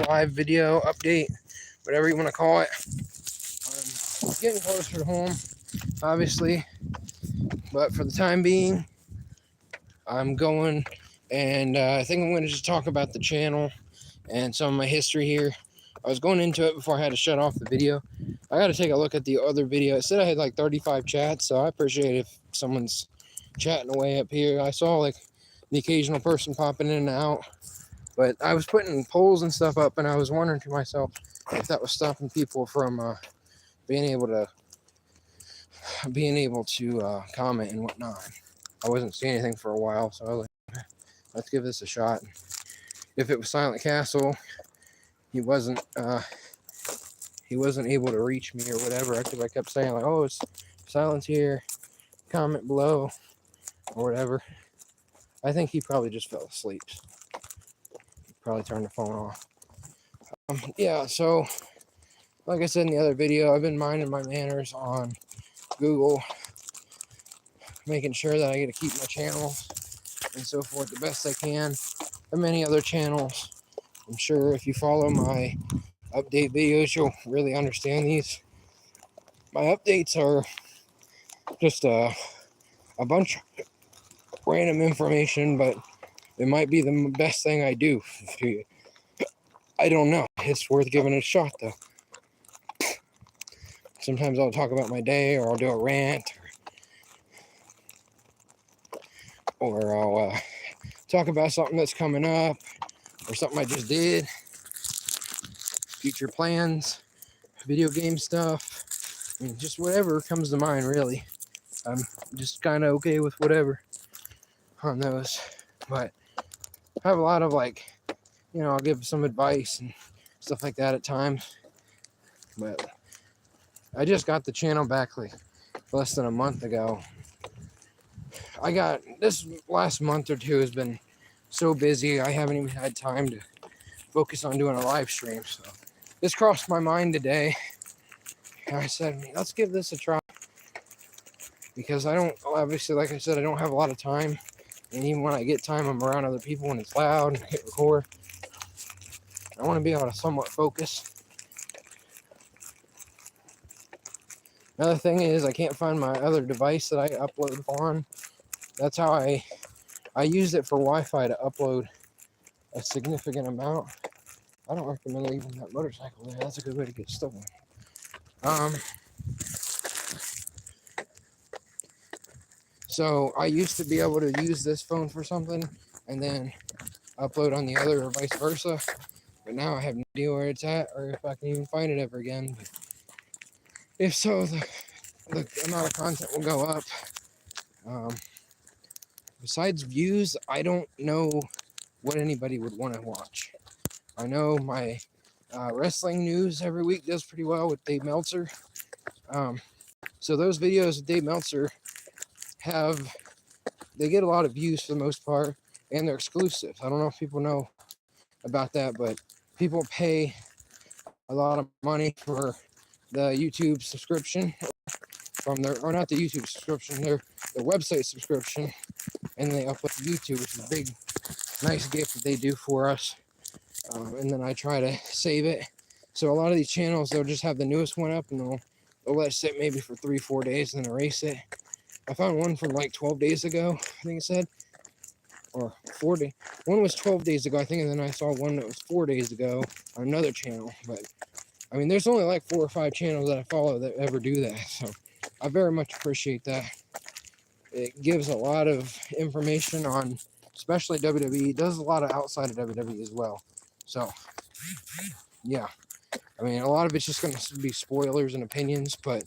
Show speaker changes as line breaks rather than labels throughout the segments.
live video update, whatever you want to call it. I'm getting closer to home, obviously, but for the time being, I'm going, and I think I'm going to just talk about the channel and some of my history here. I was going into it before I had to shut off the video. I got to take a look at the other video. It said I had like 35 chats, so I appreciate if someone's chatting away up here. I saw like the occasional person popping in and out, but I was putting polls and stuff up, and I was wondering to myself if that was stopping people from being able to comment and whatnot. I wasn't seeing anything for a while, so I was like, let's give this a shot. If it was Silent Castle, he wasn't able to reach me or whatever, because I kept saying like, oh, it's silence here, comment below or whatever. I think he probably just fell asleep. He probably turned the phone off. Yeah, so like I said in the other video, I've been minding my manners on Google, making sure that I get to keep my channels and so forth the best I can. There are many other channels. I'm sure if you follow my update videos, you'll really understand these. My updates are just a bunch of random information, but it might be the best thing I do. I don't know. It's worth giving it a shot, though. Sometimes I'll talk about my day, or I'll do a rant, or I'll talk about something that's coming up, or something I just did, future plans, video game stuff. I mean, just whatever comes to mind, really. I'm just kind of okay with whatever on those. But I have a lot of, like, I'll give some advice and stuff like that at times. But I just got the channel back like less than a month ago. I got this last month or two has been so busy, I haven't even had time to focus on doing a live stream. So this crossed my mind today. I said, let's give this a try, because I don't, obviously, like I said, I don't have a lot of time, and even when I get time, I'm around other people and it's loud and I hit record. I want to be able to somewhat focus. Another thing is I can't find my other device that I upload on. That's how I used it for Wi-Fi to upload a significant amount. I don't recommend leaving that motorcycle there. That's a good way to get stolen. So I used to be able to use this phone for something and then upload on the other, or vice versa. But now I have no idea where it's at, or if I can even find it ever again. But if so, the amount of content will go up. Besides views, I don't know what anybody would want to watch. I know my wrestling news every week does pretty well with Dave Meltzer. So those videos with Dave Meltzer they get a lot of views for the most part, and they're exclusive. I don't know if people know about that, but people pay a lot of money for the YouTube subscription from or not the YouTube subscription, their website subscription, and they upload to YouTube, which is a big, nice gift that they do for us. And then I try to save it. So a lot of these channels, they'll just have the newest one up, and they'll let it sit maybe for 3-4 days and then erase it. I found one from like 12 days ago, I think it said, or 40. One was 12 days ago, I think, and then I saw one that was 4 days ago on another channel. But I mean, there's only like 4 or 5 channels that I follow that ever do that, so I very much appreciate that. It gives a lot of information on, especially WWE. It does a lot of outside of WWE as well. So, yeah. I mean, a lot of it's just going to be spoilers and opinions, but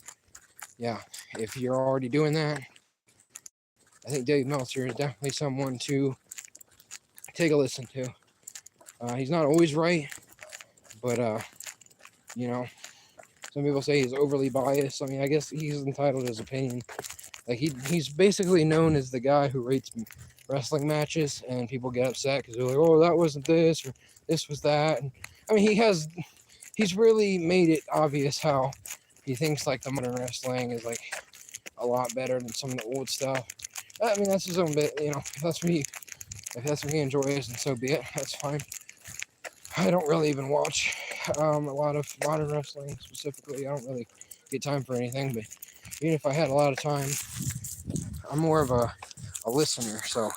yeah, if you're already doing that, I think Dave Meltzer is definitely someone to take a listen to. He's not always right, but, some people say he's overly biased. I mean, I guess he's entitled to his opinion. Like, he's basically known as the guy who rates wrestling matches, and people get upset because they're like, oh, that wasn't this, or this was that. And, I mean, he's really made it obvious how he thinks like the modern wrestling is like a lot better than some of the old stuff. I mean, that's his own bit, if that's what he enjoys, and so be it. That's fine. I don't really even watch a lot of modern wrestling specifically. I don't really get time for anything, but even if I had a lot of time, I'm more of a listener, so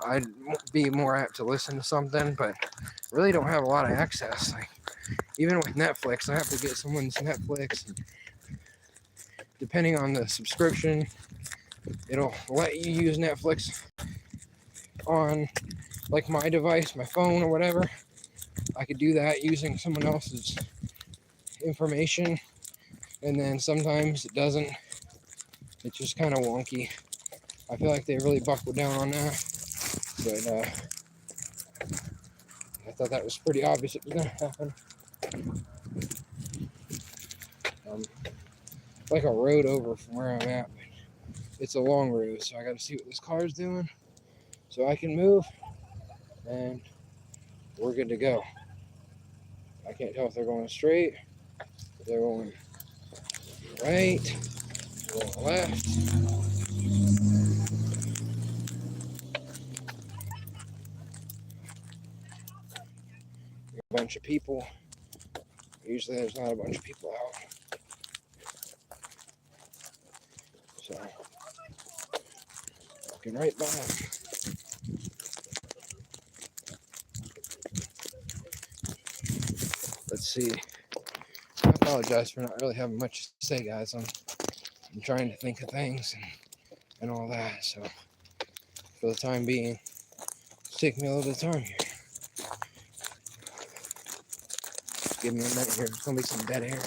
I'd be more apt to listen to something, but really don't have a lot of access. Like, even with Netflix, I have to get someone's Netflix, and depending on the subscription, it'll let you use Netflix on like my device, my phone or whatever. I could do that using someone else's information, and then sometimes it doesn't. It's just kind of wonky. I feel like they really buckled down on that, but I thought that was pretty obvious it was going to happen. Like a road over from where I'm at, but it's a long road, so I got to see what this car is doing so I can move, and we're good to go. I can't tell if they're going straight, if they're going right, going left. A bunch of people. Usually there's not a bunch of people out. So, walking right by. Let's see. I apologize for not really having much to say, guys. I'm trying to think of things and all that. So, for the time being, it's taking me a little bit of time here. Give me a minute here. There's going to be some dead air.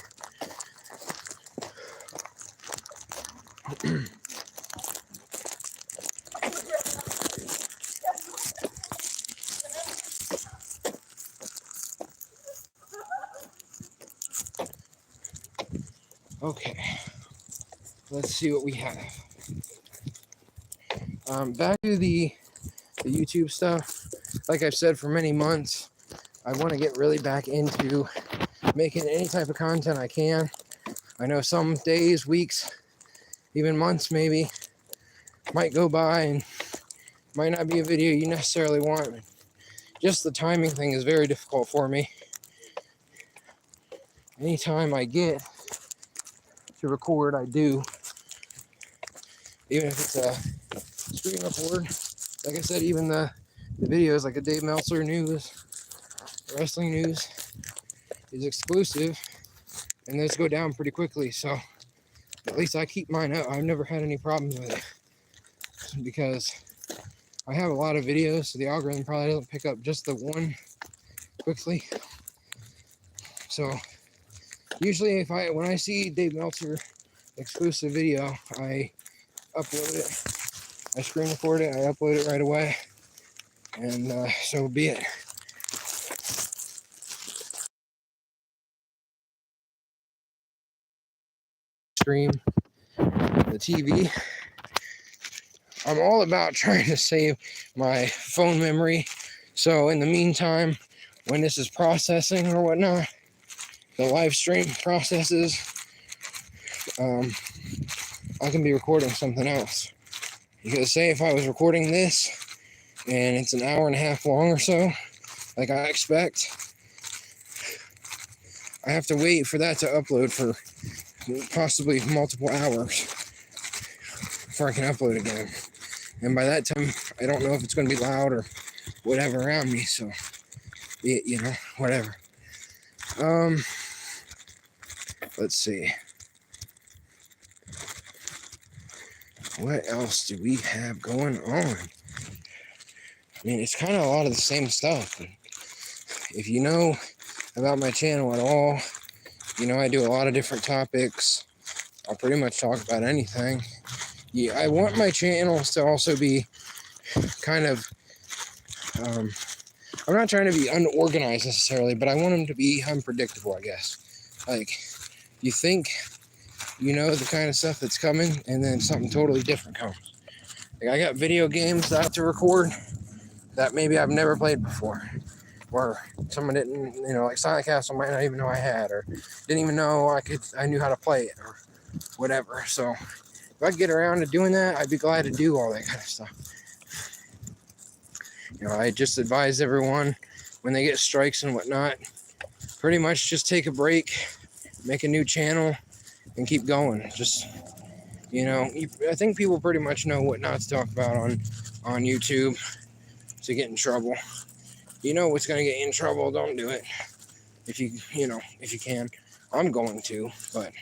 Okay, let's see what we have. Back to the YouTube stuff. Like I've said for many months, I want to get really back into making any type of content I can. I know some days, weeks, even months maybe might go by and might not be a video you necessarily want. But just the timing thing is very difficult for me. Anytime I get to record, I do. Even if it's a screen record. Like I said, even the videos like the Dave Meltzer news, wrestling news is exclusive, and those go down pretty quickly. So at least I keep mine up. I've never had any problems with it because I have a lot of videos, so the algorithm probably doesn't pick up just the one quickly. So usually when I see Dave Meltzer exclusive video, I upload it. I screen record it, I upload it right away, and so be it. Stream the TV. I'm all about trying to save my phone memory, so in the meantime, when this is processing or whatnot, the live stream processes, I can be recording something else. Because say if I was recording this and it's an hour and a half long or so, like I expect, I have to wait for that to upload for possibly multiple hours before I can upload again. And by that time, I don't know if it's going to be loud or whatever around me, so, you know, whatever. Let's see. What else do we have going on? I mean, it's kind of a lot of the same stuff. But if you know about my channel at all, you know I do a lot of different topics. I'll pretty much talk about anything. Yeah, I want my channels to also be kind of, I'm not trying to be unorganized necessarily, but I want them to be unpredictable, I guess. Like, you think you know the kind of stuff that's coming, and then something totally different comes. Like, I got video games out to record that maybe I've never played before, or someone didn't, you know, like Silent Castle might not even know I had, or didn't even know I knew how to play it, or whatever. So if I get around to doing that, I'd be glad to do all that kind of stuff. You know, I just advise everyone when they get strikes and whatnot, pretty much just take a break, make a new channel, and keep going. Just, you know, I think people pretty much know what not to talk about on YouTube to get in trouble. You know what's going to get you in trouble, don't do it. If you can. I'm going to, but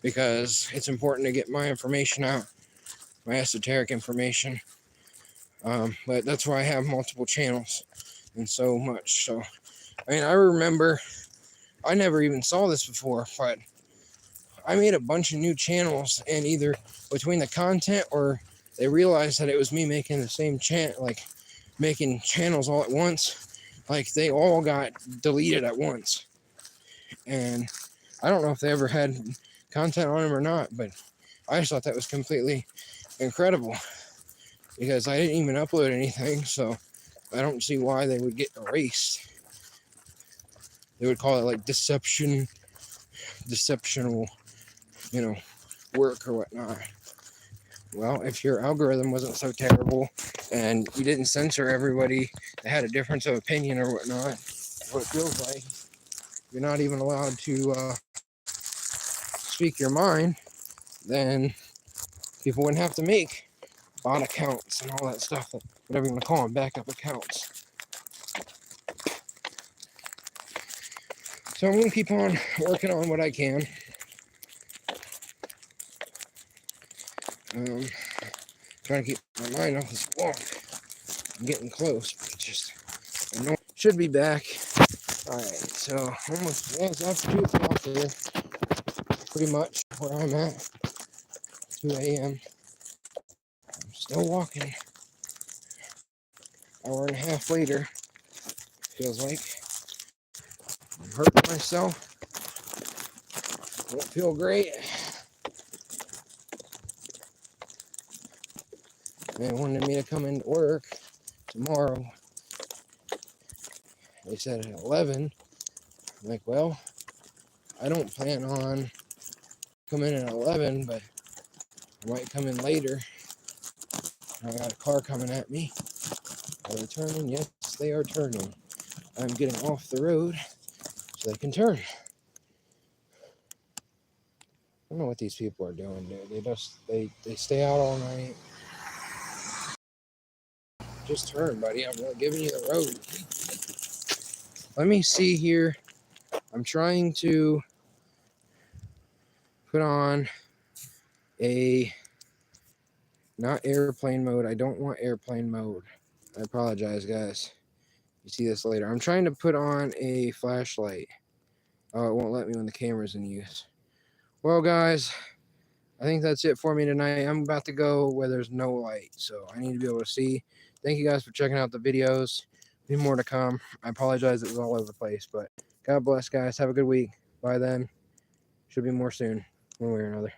because it's important to get my information out, my esoteric information. But that's why I have multiple channels and so much. So, I mean, I remember, I never even saw this before, but I made a bunch of new channels, and either between the content or they realized that it was me making the same channel, like making channels all at once, like they all got deleted at once. And I don't know if they ever had content on them or not, but I just thought that was completely incredible because I didn't even upload anything, so I don't see why they would get erased. They would call it like deceptional, work or whatnot. Well, if your algorithm wasn't so terrible and you didn't censor everybody that had a difference of opinion or whatnot, what it feels like, you're not even allowed to speak your mind, then people wouldn't have to make bot accounts and all that stuff, whatever you want to call them, backup accounts. So I'm going to keep on working on what I can. Trying to keep my mind off this walk. I'm getting close, but it's just, I know should be back. Alright, so almost, yeah, it's after 2 o'clock here. Pretty much where I'm at. 2 a.m. I'm still walking. Hour and a half later, feels like. I'm hurting myself. Don't feel great. They wanted me to come into work tomorrow. They said at 11. I'm like, well, I don't plan on coming in at 11, but I might come in later. I got a car coming at me. Are they turning? Yes, they are turning. I'm getting off the road so they can turn. I don't know what these people are doing, dude. They stay out all night. Just turn, buddy. I'm giving you the road. Let me see here. I'm trying to put on a, not airplane mode. I don't want airplane mode. I apologize, guys. You see this later. I'm trying to put on a flashlight. Oh, it won't let me when the camera's in use. Well, guys, I think that's it for me tonight. I'm about to go where there's no light, so I need to be able to see. Thank you guys for checking out the videos. Be more to come. I apologize it was all over the place, but God bless, guys. Have a good week. Bye then. Should be more soon, one way or another.